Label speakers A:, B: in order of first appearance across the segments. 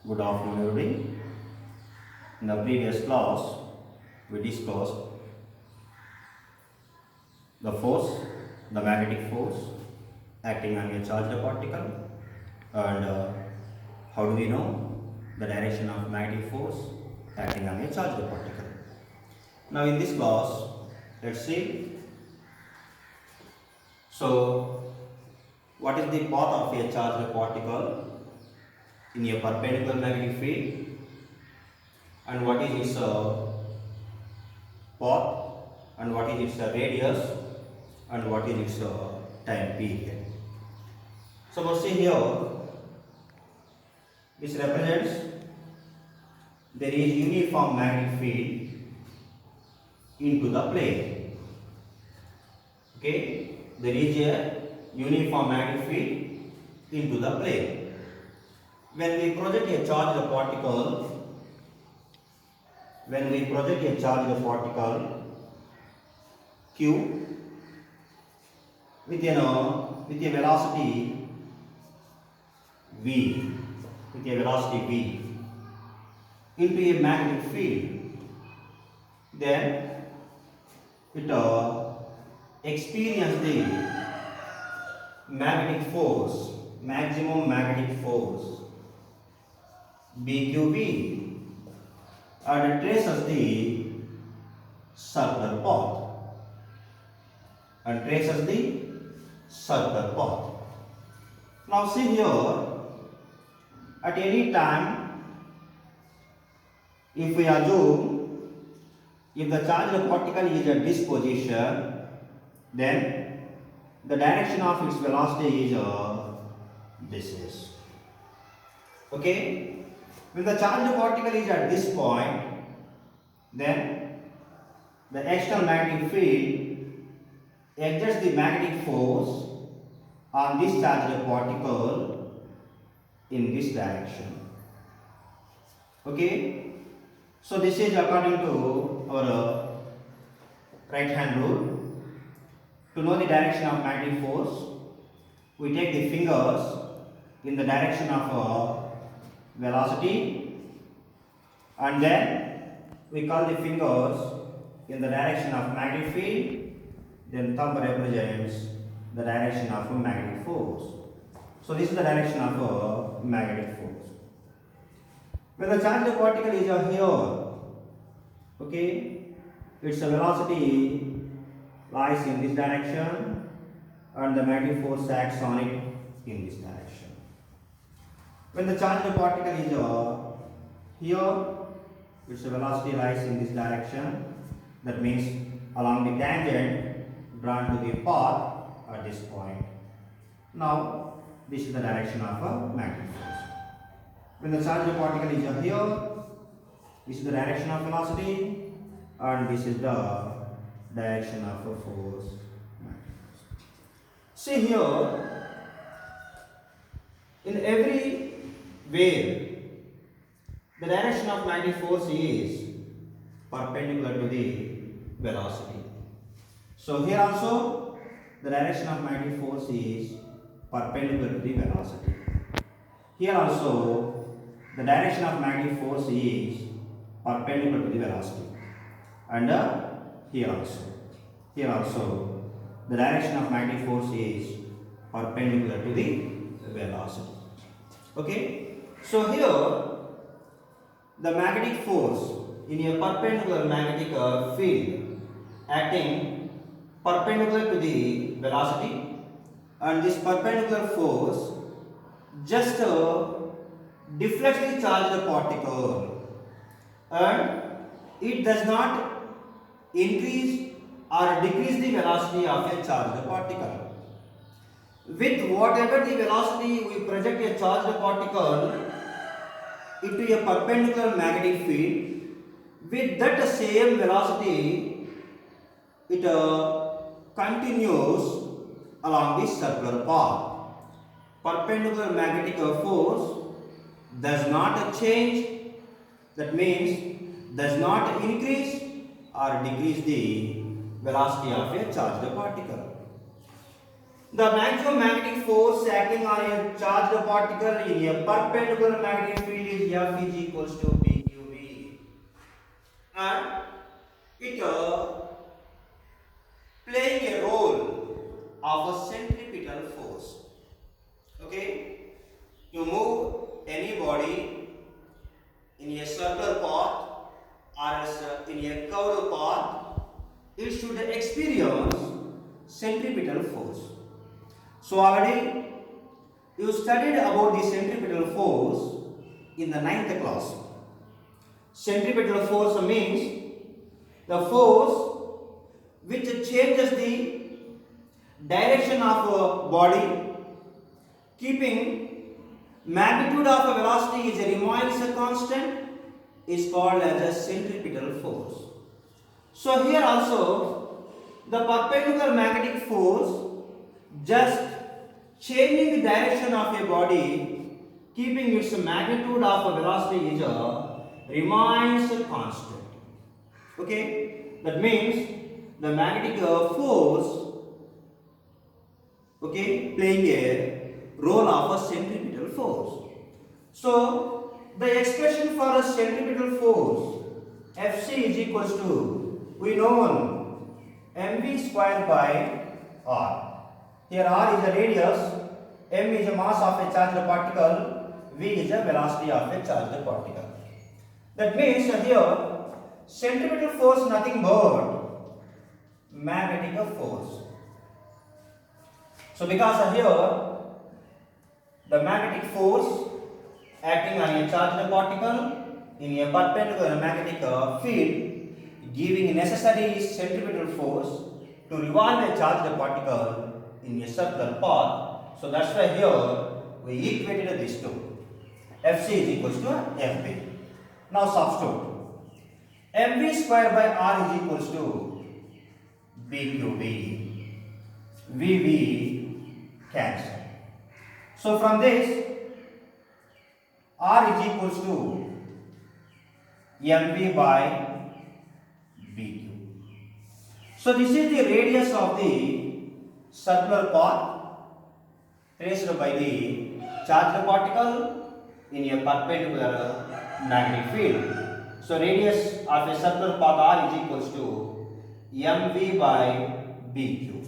A: Good afternoon, everybody. In the previous class, we discussed the force, the magnetic force acting on a charged particle, and how do we know the direction of magnetic force acting on a charged particle. Now, in this class, let's see. So, what is the path of a charged particle in a perpendicular magnetic field, and what is its path, and what is its radius, and what is its time period. So see here, this represents there is uniform magnetic field into the plane. Okay, there is a uniform magnetic field into the plane. When we project a charged particle, q with a velocity v, into a magnetic field, then it experiences the magnetic force, maximum magnetic force BQV, and it traces the circular path. Now see here, at any time, if we assume if the charged particle is at this position, then the direction of its velocity is this is. Okay? When the charged particle is at this point, then the external magnetic field exerts the magnetic force on this charged particle in this direction. Okay? So this is according to our right hand rule. To know the direction of magnetic force, we take the fingers in the direction of velocity, and then we call the fingers in the direction of magnetic field, then thumb represents the direction of magnetic force. So this is the direction of magnetic force. When the charged particle is here, okay, its velocity lies in this direction and the magnetic force acts on it in this direction. When the charged particle is here, its velocity lies in this direction. That means along the tangent drawn to the path at this point. Now, this is the direction of magnetic force. When the charged particle is here, this is the direction of velocity, and this is the direction of force. See here, in every where the direction of magnetic force is perpendicular to the velocity. So here also the direction of magnetic force is perpendicular to the velocity. Here also the direction of magnetic force is perpendicular to the velocity. And here also the direction of magnetic force is perpendicular to the velocity. Okay? So here, the magnetic force in a perpendicular magnetic field acting perpendicular to the velocity, and this perpendicular force just deflects the charged particle, and it does not increase or decrease the velocity of a charged particle. With whatever the velocity we project a charged particle into a perpendicular magnetic field, with that same velocity it continues along this circular path. Perpendicular magnetic force does not change, that means does not increase or decrease the velocity of a charged particle. The maximum magnetic force acting on a charged particle in a perpendicular magnetic field is F is equals to BQV, and it playing a role of a centripetal force. Okay, you move any body in a circular path or else in a curved path, it should experience centripetal force. So already you studied about the centripetal force in the 9th class. Centripetal force means the force which changes the direction of a body, keeping magnitude of a velocity is remains a constant, is called as a centripetal force. So here also the perpendicular magnetic force just changing the direction of a body, keeping its magnitude of a velocity is remains a constant. Okay, that means the magnetic force, okay, playing a role of a centripetal force. So the expression for a centripetal force Fc is equals to, we know, mv square by r. Here r is the radius, m is the mass of a charged particle, v is the velocity of a charged particle. That means here centripetal force nothing but magnetic force. So because here the magnetic force acting on a charged particle in a perpendicular magnetic field, giving necessary centripetal force to revolve a charged particle in a circular path. So that's why here we equated these two. Fc is equals to Fb. Now substitute. mv square by r is equals to bqv. vv cancel. So from this, r is equals to mv by bq. So this is the radius of the circular path traced by the charged particle in a perpendicular magnetic field. So radius of a circular path r is equals to mv by bq.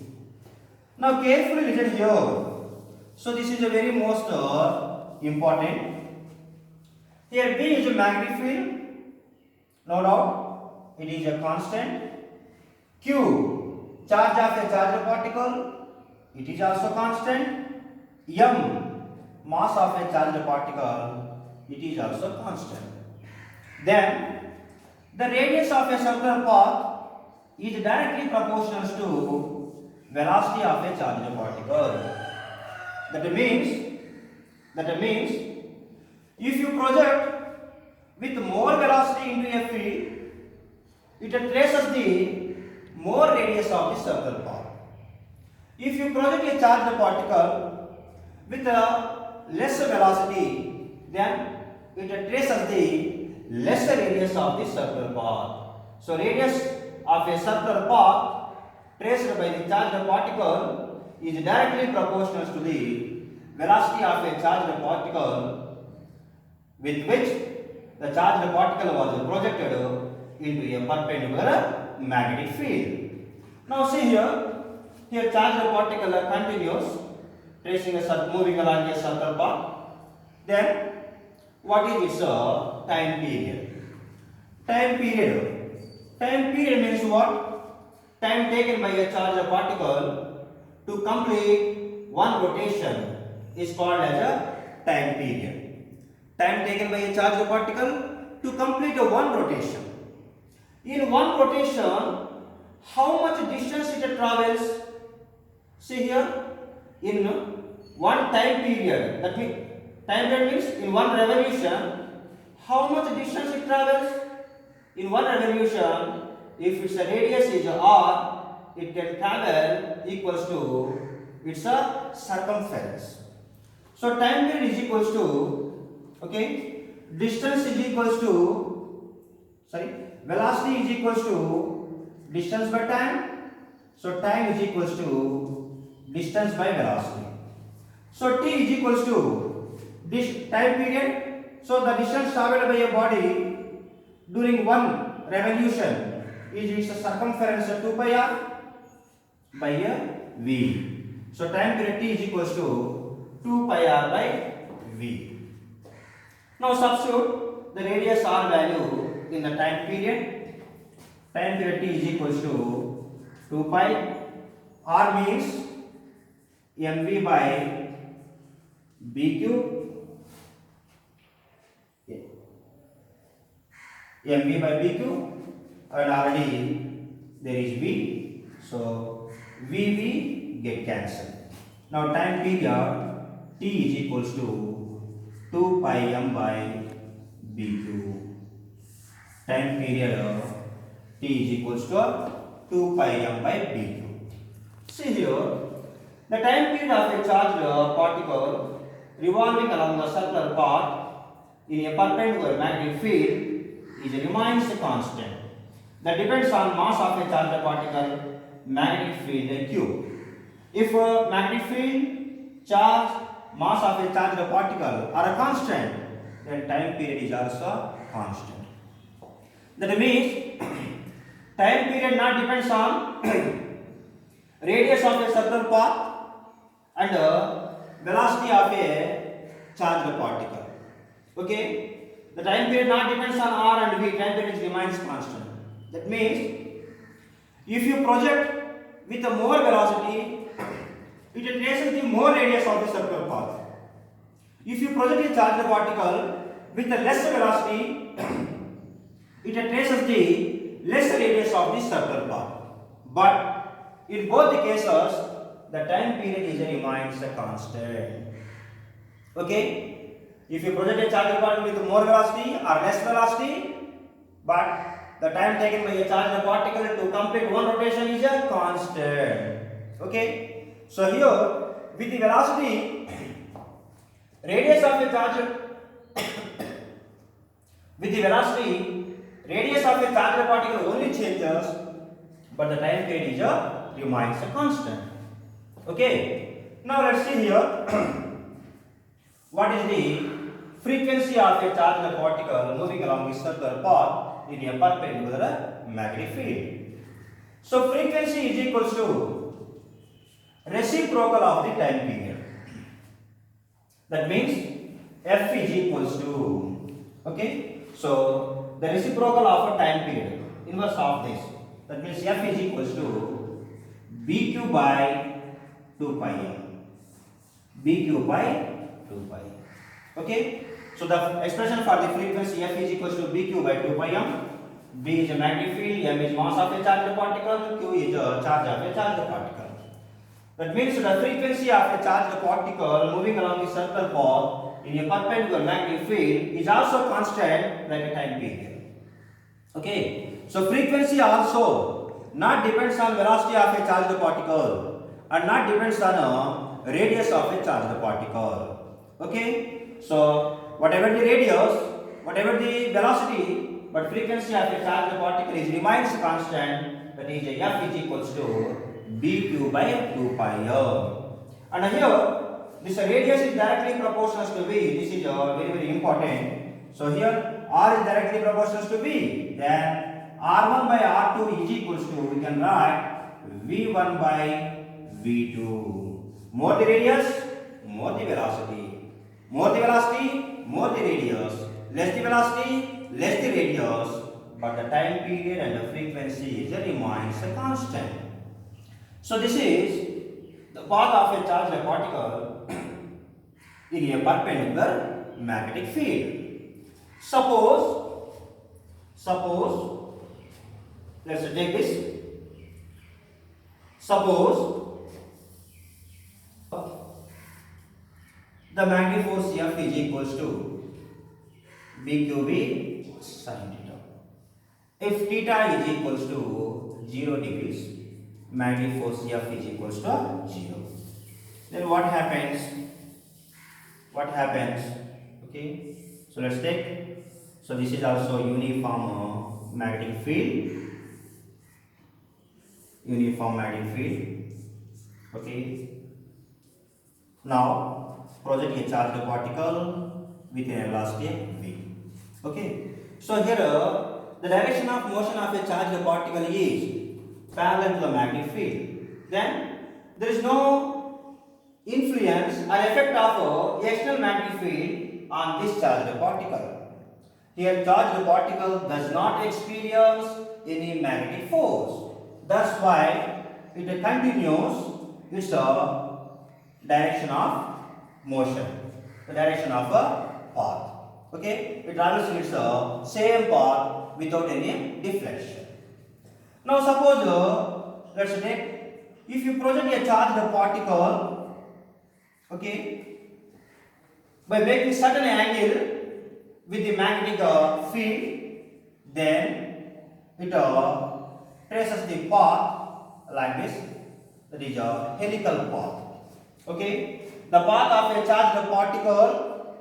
A: Now carefully listen here. So this is a very most important. Here B is a magnetic field, no doubt, it is a constant. Q, charge of a charged particle, it is also constant. M, mass of a charged particle, it is also constant. Then the radius of a circular path is directly proportional to velocity of a charged particle. That means if you project with more velocity into a field, it traces the more radius of the circular path. If you project a charged particle with a less velocity, then it traces the lesser radius of the circular path. So radius of a circular path traced by the charged particle is directly proportional to the velocity of a charged particle with which the charged particle was projected into a perpendicular magnetic field. Now see here charged particle continues tracing a moving along a circular path. Then what is its time period? Time period means what? Time taken by a charged particle to complete one rotation is called as a time period. Time taken by a charged particle to complete one rotation. In one rotation, how much distance it travels? See here, in one time period. That means time period means in one revolution, how much distance it travels? In one revolution, if its radius is r, it can travel equals to its circumference. So time period is equals to, okay, distance is equals to, velocity is equals to distance by time. So time is equals to distance by velocity. So t is equals to this time period. So the distance traveled by a body during one revolution is its circumference 2 pi r by a v. So time period t is equals to 2 pi r by v. Now substitute the radius r value in the time period. Time period t is equals to 2 pi. R means mv by b cube. mv by b cube, and already there is v. So v get cancelled. Now time period t is equals to 2 pi m by b cube. Time period t is equals to 2 pi m by b cube. See here, the time period of a charged particle revolving along the circular path in a perpendicular magnetic field remains constant. That depends on mass of a charged particle, magnetic field q. If magnetic field, charge, mass of a charged particle are a constant, then time period is also constant. That means time period not depends on radius of a circular path and velocity of a charged particle. Okay? The time period not depends on r and v, time period remains constant. That means if you project with a more velocity, it traces the more radius of the circular path. If you project a charged particle with a less velocity, it traces the less radius of the circular path. But in both the cases, the time period remains constant. Okay? If you project a charged particle with more velocity or less velocity, but the time taken by a charged particle to complete one rotation is a constant. Okay? So here, with the velocity, radius of a charged with the velocity, radius of a charged particle only changes, but the time period remains a constant. Okay? Now let's see here. What is the frequency of a charged particle moving along the circular path in a perpendicular magnetic field? So frequency is equals to reciprocal of the time period. That means f is equals to, okay, so the reciprocal of a time period, inverse of this. That means f is equals to bq by 2 pi m. bq by 2 pi. Okay, so the expression for the frequency f is equals to bq by 2 pi m. B is a magnetic field, m is mass of a charged particle, q is a charge of a charged particle. That means the frequency of a charged particle moving along the circular path in a perpendicular magnetic field is also constant like a time period. Okay, so frequency also not depends on velocity of a charged particle and not depends on radius of a charged particle. Okay, so whatever the radius, whatever the velocity, but frequency of a charged particle remains constant. That is f is equals to bq by 2 pi m. And here this radius is directly proportional to v. This is very very important. So here r is directly proportional to v. Then r1 by r2 is equals to, we can write v1 by v2. More the radius, more the velocity. More the velocity, more the radius. Less the velocity, less the radius. But the time period and the frequency remains constant. So this is the path of a charged particle in a perpendicular magnetic field. Suppose let's take this. Suppose the magnetic force F is equals to BQB sin theta. If theta is equals to 0 degrees, magnetic force F is equals to 0. Then what happens? Okay, so let's take. So this is also uniform magnetic field. Okay, Now project a charged particle with a velocity v. Okay. So here the direction of motion of a charged particle is parallel to the magnetic field. Then there is no influence or effect of external magnetic field on this charged particle. Here charged particle does not experience any magnetic force. That's why it continues its direction of motion, the direction of a path. Okay, it travels in its same path without any deflection. Now suppose let's take, if you project a charged particle, okay, by making certain angle with the magnetic field, then it traces the path like this. That is a helical path. Okay, the path of a charged particle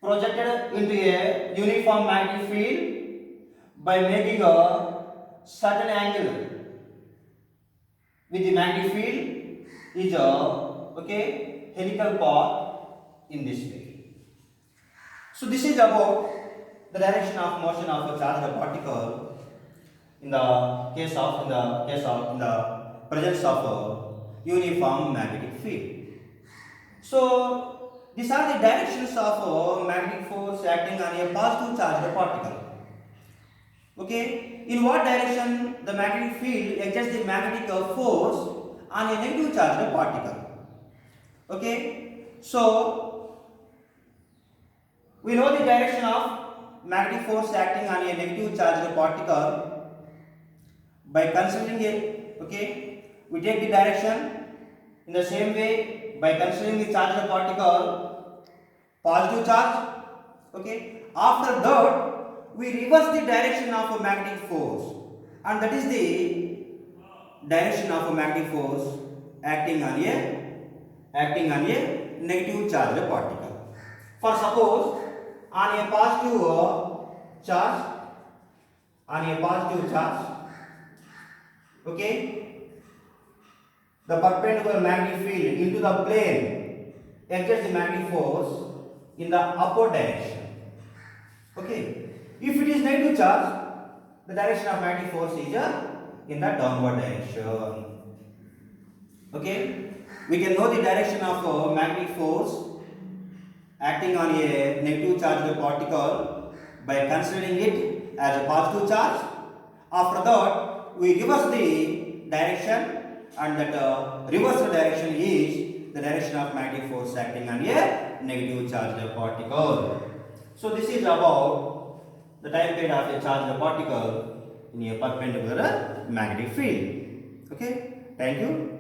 A: projected into a uniform magnetic field by making a certain angle with the magnetic field is a helical path in this way. So this is about the direction of motion of a charged particle in the presence of a uniform magnetic field. So these are the directions of magnetic force acting on a positive charged particle. Okay, in what direction the magnetic field exerts the magnetic force on a negative charged particle? Okay, so we know the direction of magnetic force acting on a negative charged particle by considering we take the direction in the same way by considering the charged particle positive charge. Okay, after that we reverse the direction of a magnetic force, and that is the direction of a magnetic force acting on a negative charged particle. For suppose on a positive charge, okay, the perpendicular magnetic field into the plane exerts the magnetic force in the upward direction. Okay, if it is negative charge, the direction of magnetic force is in the downward direction. Okay, we can know the direction of magnetic force acting on a negative charged particle by considering it as a positive charge. After that, we reverse the direction, and that reversal direction is the direction of magnetic force acting on a negative charged particle. So this is about the time period of a charged particle in a perpendicular magnetic field. Okay, thank you.